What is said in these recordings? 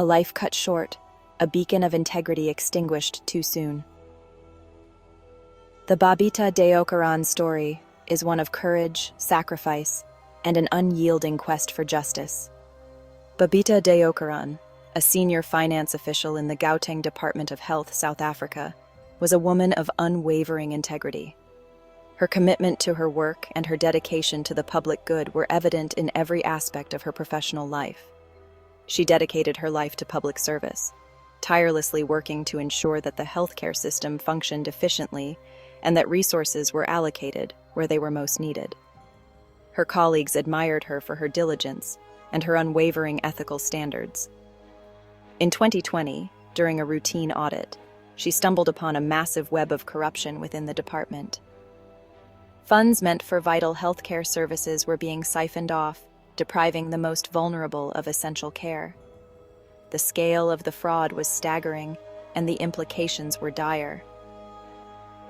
A life cut short, a beacon of integrity extinguished too soon. The Babita Deokaran story is one of courage, sacrifice, and an unyielding quest for justice. Babita Deokaran, a senior finance official in the Gauteng Department of Health, South Africa, was a woman of unwavering integrity. Her commitment to her work and her dedication to the public good were evident in every aspect of her professional life. She dedicated her life to public service, tirelessly working to ensure that the healthcare system functioned efficiently and that resources were allocated where they were most needed. Her colleagues admired her for her diligence and her unwavering ethical standards. In 2020, during a routine audit, she stumbled upon a massive web of corruption within the department. Funds meant for vital healthcare services were being siphoned off, depriving the most vulnerable of essential care. The scale of the fraud was staggering, and the implications were dire.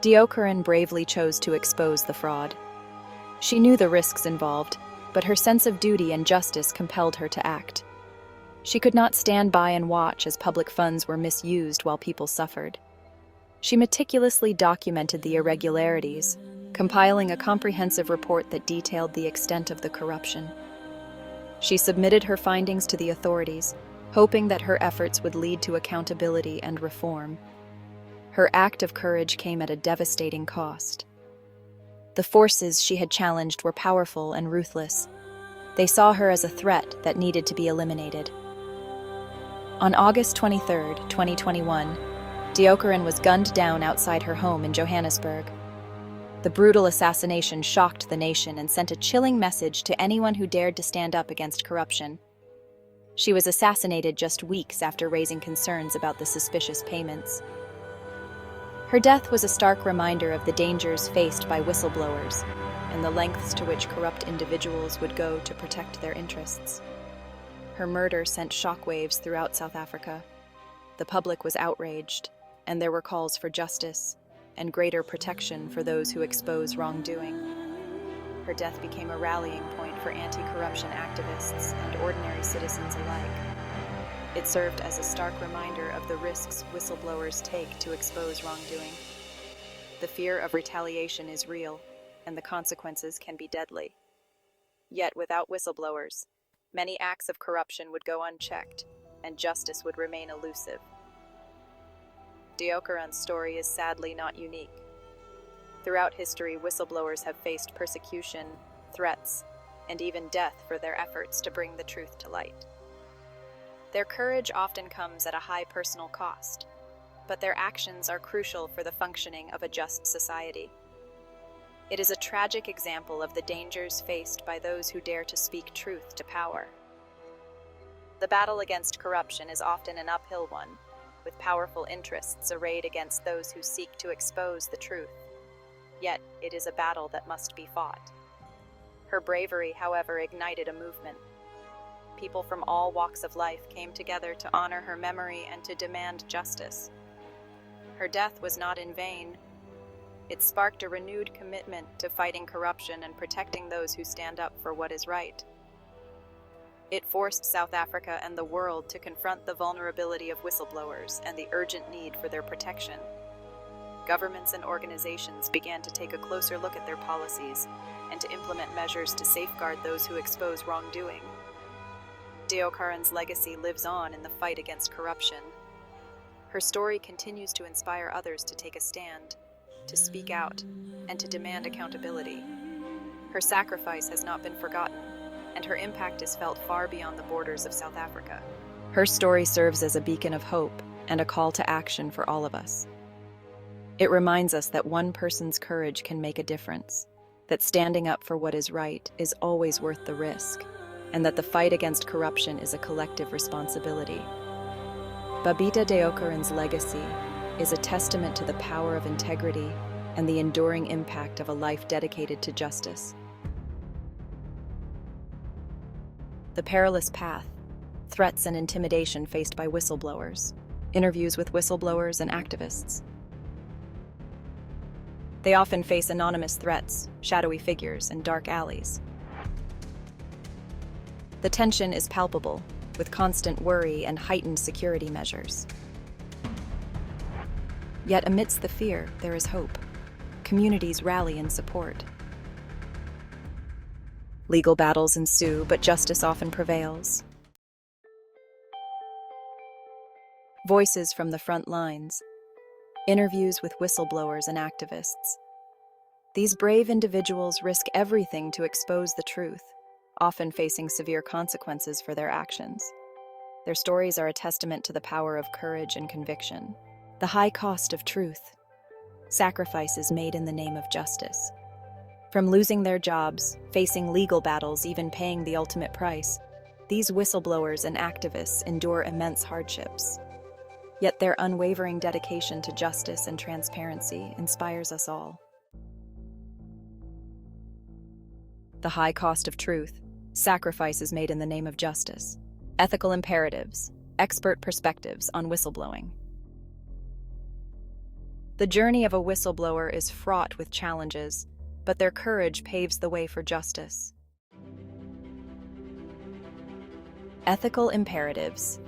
Deokaran bravely chose to expose the fraud. She knew the risks involved, but her sense of duty and justice compelled her to act. She could not stand by and watch as public funds were misused while people suffered. She meticulously documented the irregularities, compiling a comprehensive report that detailed the extent of the corruption. She submitted her findings to the authorities, hoping that her efforts would lead to accountability and reform. Her act of courage came at a devastating cost. The forces she had challenged were powerful and ruthless. They saw her as a threat that needed to be eliminated. On August 23, 2021, Deokaran was gunned down outside her home in Johannesburg. The brutal assassination shocked the nation and sent a chilling message to anyone who dared to stand up against corruption. She was assassinated just weeks after raising concerns about the suspicious payments. Her death was a stark reminder of the dangers faced by whistleblowers and the lengths to which corrupt individuals would go to protect their interests. Her murder sent shockwaves throughout South Africa. The public was outraged, and there were calls for justice and greater protection for those who expose wrongdoing. Her death became a rallying point for anti-corruption activists and ordinary citizens alike. It served as a stark reminder of the risks whistleblowers take to expose wrongdoing. The fear of retaliation is real, and the consequences can be deadly. Yet without whistleblowers, many acts of corruption would go unchecked, and justice would remain elusive. Deokaran's story is sadly not unique. Throughout history, whistleblowers have faced persecution, threats, and even death for their efforts to bring the truth to light. Their courage often comes at a high personal cost, but their actions are crucial for the functioning of a just society. It is a tragic example of the dangers faced by those who dare to speak truth to power. The battle against corruption is often an uphill one, with powerful interests arrayed against those who seek to expose the truth. Yet, it is a battle that must be fought. Her bravery, however, ignited a movement. People from all walks of life came together to honor her memory and to demand justice. Her death was not in vain. It sparked a renewed commitment to fighting corruption and protecting those who stand up for what is right. It forced South Africa and the world to confront the vulnerability of whistleblowers and the urgent need for their protection. Governments and organizations began to take a closer look at their policies and to implement measures to safeguard those who expose wrongdoing. Deokaran's legacy lives on in the fight against corruption. Her story continues to inspire others to take a stand, to speak out, and to demand accountability. Her sacrifice has not been forgotten, and her impact is felt far beyond the borders of South Africa. Her story serves as a beacon of hope and a call to action for all of us. It reminds us that one person's courage can make a difference, that standing up for what is right is always worth the risk, and that the fight against corruption is a collective responsibility. Babita Deokaran's legacy is a testament to the power of integrity and the enduring impact of a life dedicated to justice. The perilous path, threats and intimidation faced by whistleblowers, interviews with whistleblowers and activists. They often face anonymous threats, shadowy figures, and dark alleys. The tension is palpable, with constant worry and heightened security measures. Yet amidst the fear, there is hope. Communities rally in support. Legal battles ensue, but justice often prevails. Voices from the front lines. Interviews with whistleblowers and activists. These brave individuals risk everything to expose the truth, often facing severe consequences for their actions. Their stories are a testament to the power of courage and conviction. The high cost of truth. Sacrifices made in the name of justice. From losing their jobs, facing legal battles, even paying the ultimate price, these whistleblowers and activists endure immense hardships. Yet their unwavering dedication to justice and transparency inspires us all. The high cost of truth. Sacrifices made in the name of justice. Ethical imperatives. Expert perspectives on whistleblowing. The journey of a whistleblower is fraught with challenges, but their courage paves the way for justice. Ethical imperatives.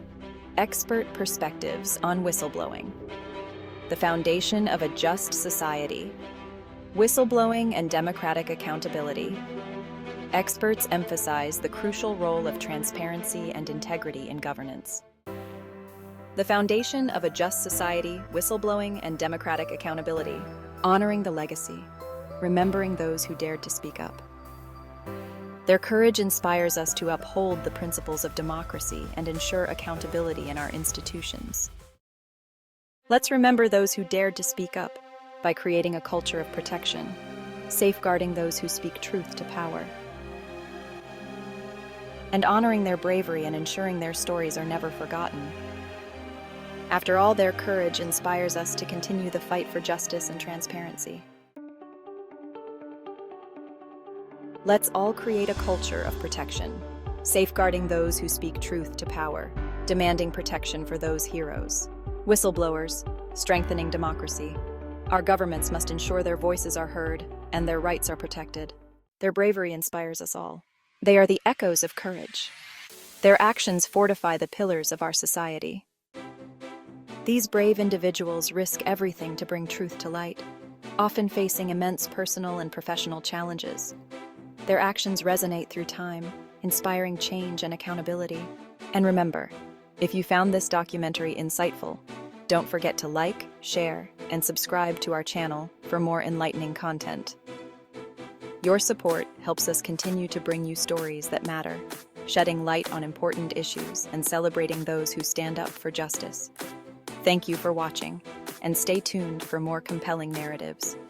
Expert perspectives on whistleblowing. The foundation of a just society. Whistleblowing and democratic accountability. Experts emphasize the crucial role of transparency and integrity in governance. The foundation of a just society, whistleblowing, and democratic accountability. Honoring the legacy. Remembering those who dared to speak up. Their courage inspires us to uphold the principles of democracy and ensure accountability in our institutions. Let's remember those who dared to speak up by creating a culture of protection, safeguarding those who speak truth to power, and honoring their bravery and ensuring their stories are never forgotten. After all, their courage inspires us to continue the fight for justice and transparency. Let's all create a culture of protection, safeguarding those who speak truth to power, demanding protection for those heroes. Whistleblowers, strengthening democracy. Our governments must ensure their voices are heard and their rights are protected. Their bravery inspires us all. They are the echoes of courage. Their actions fortify the pillars of our society. These brave individuals risk everything to bring truth to light, often facing immense personal and professional challenges. Their actions resonate through time, inspiring change and accountability. And remember, if you found this documentary insightful, don't forget to like, share, and subscribe to our channel for more enlightening content. Your support helps us continue to bring you stories that matter, shedding light on important issues and celebrating those who stand up for justice. Thank you for watching, and stay tuned for more compelling narratives.